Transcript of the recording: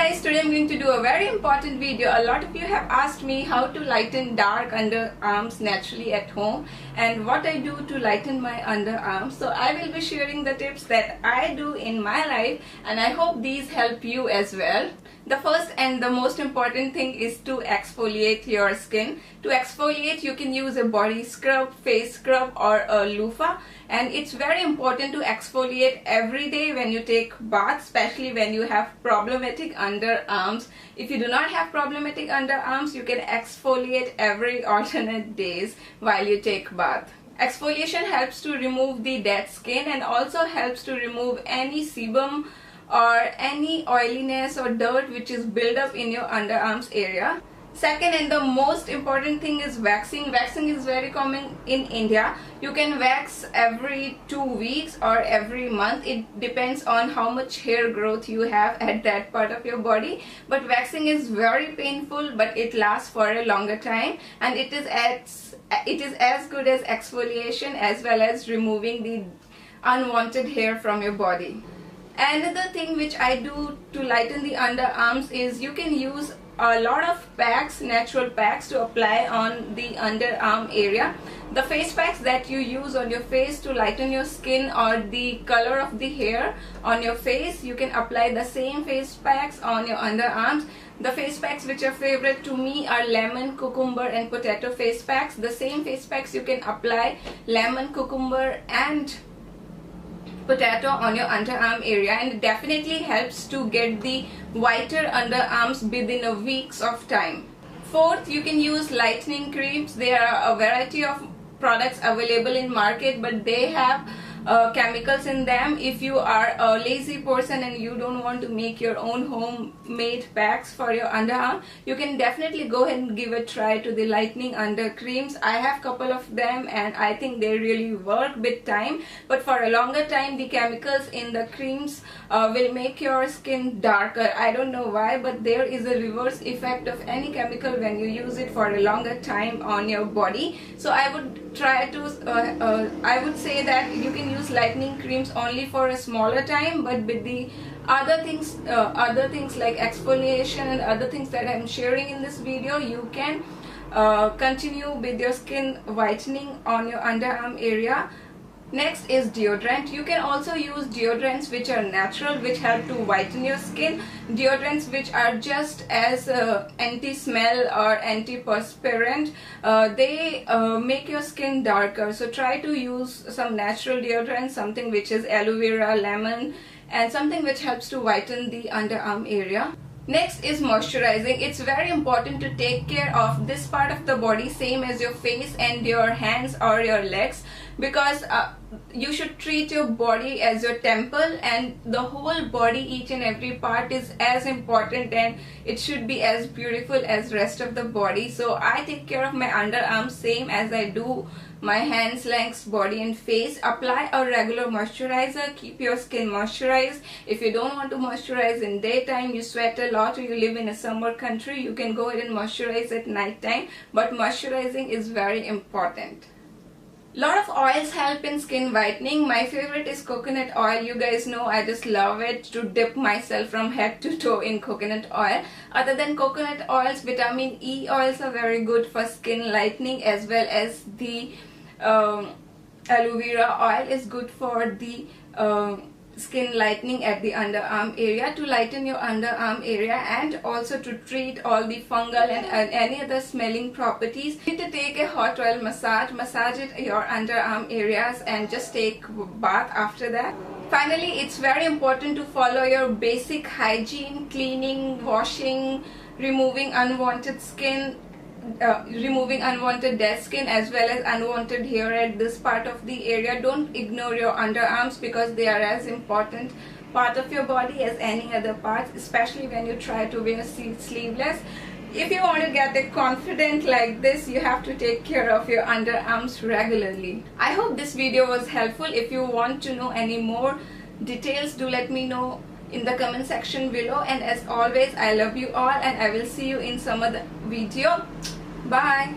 guys, today I'm going to do a very important video. A lot of you have asked me how to lighten dark underarms naturally at home and what I do to lighten my underarms. So I will be sharing the tips that I do in my life and I hope these help you as well. The first and the most important thing is to exfoliate your skin. To exfoliate, you can use a body scrub, face scrub or a loofah, and it's very important to exfoliate every day when you take bath, especially when you have problematic underarms. If you do not have problematic underarms, you can exfoliate every alternate days while you take bath. Exfoliation helps to remove the dead skin and also helps to remove any sebum or any oiliness or dirt which is built up in your underarms area. Second and the most important thing is waxing. Waxing is very common in India. You can wax every 2 weeks or every month. It depends on how much hair growth you have at that part of your body. But waxing is very painful, but it lasts for a longer time, and it is as good as exfoliation as well as removing the unwanted hair from your body. Another thing which I do to lighten the underarms is you can use a lot of packs, natural packs, to apply on the underarm area. The face packs that you use on your face to lighten your skin or the color of the hair on your face, you can apply the same face packs on your underarms. The face packs which are favorite to me are lemon, cucumber and potato face packs. The same face packs you can apply lemon, cucumber and potato on your underarm area, and it definitely helps to get the whiter underarms within a weeks of time. Fourth, you can use lightening creams. There are a variety of products available in market, but they have chemicals in them. If you are a lazy person and you don't want to make your own homemade packs for your underarm, you can definitely go ahead and give a try to the lightening under creams. I have couple of them and I think they really work with time, but for a longer time the chemicals in the creams will make your skin darker. I don't know why, but there is a reverse effect of any chemical when you use it for a longer time on your body. So I would try to I would say that you can use lightening creams only for a smaller time, but with the other things like exfoliation and other things that I'm sharing in this video, you can continue with your skin whitening on your underarm area. Next is deodorant. You can also use deodorants which are natural, which help to whiten your skin. Deodorants which are just as anti-smell or anti-perspirant, they make your skin darker. So try to use some natural deodorant, something which is aloe vera, lemon, and something which helps to whiten the underarm area. Next is moisturizing. It's very important to take care of this part of the body, same as your face and your hands or your legs, because you should treat your body as your temple, and the whole body, each and every part is as important and it should be as beautiful as rest of the body. So I take care of my underarms same as I do my hands, legs, body and face. Apply a regular moisturizer. Keep your skin moisturized. If you don't want to moisturize in daytime, you sweat a lot or you live in a summer country, you can go ahead and moisturize at night time, but moisturizing is very important. Lot of oils help in skin whitening. My favorite is coconut oil. You guys know I just love it to dip myself from head to toe in coconut oil. Other than coconut oils, vitamin E oils are very good for skin lightening, as well as the aloe vera oil is good for the skin lightening at the underarm area, to lighten your underarm area and also to treat all the fungal and any other smelling properties. You need to take a hot oil massage it your underarm areas and just take bath after that. Finally, it's very important to follow your basic hygiene, cleaning, washing, removing unwanted skin, removing unwanted dead skin as well as unwanted hair at this part of the area. Don't ignore your underarms because they are as important part of your body as any other parts, especially when you try to wear sleeveless. If you want to get a confident like this, you have to take care of your underarms regularly. I hope this video was helpful. If you want to know any more details, do let me know in the comment section below, and as always, I love you all and I will see you in some other video. Bye.